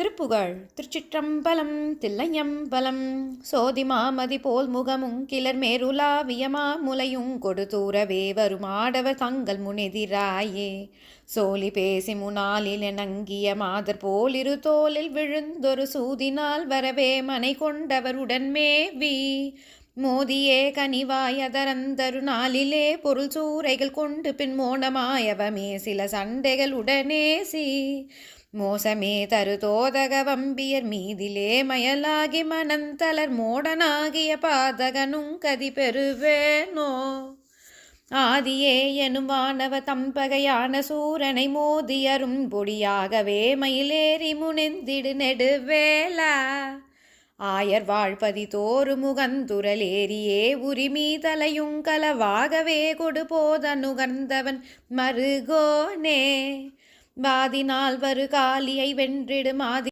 திருப்புகழ் திருச்சிற்றம்பலம் தில்லையம்பலம் சோதிமாமதி போல் முகமும் கிளர் மேருலாவியமா முலையும் கொடுதூரவே வரும் ஆடவர் தங்கள் முனெதிராயே சோழி பேசி முனாலில் நங்கிய மாதர் போலிரு தோலில் விழுந்தொரு சூதினால் வரவே மனை கொண்டவர் உடன்மேவி மோதியே கனிவாயதரந்தரு நாளிலே பொருள் சூறைகள் கொண்டு பின் மோனமாயவமே சில சண்டைகள் உடனேசி மோசமே தரு தோதக வம்பியர் மீதிலே மயலாகி மனந்தலர் மோடனாகிய பாதகனும் கதி பெறுவேனோ ஆதியே எனும் வானவ தம்பகையான சூரனை மோதியரும் பொடியாகவே மயிலேறி முனிந்திடு நெடுவேலா ஆயர் வாழ்பதி தோறு முகந்துரலேரியே உரிமீதலையும் கலவாகவே கொடுபோதனுகர்ந்தவன் மருகோனே வாதினால் வரு காலியை வென்றிடு மாதி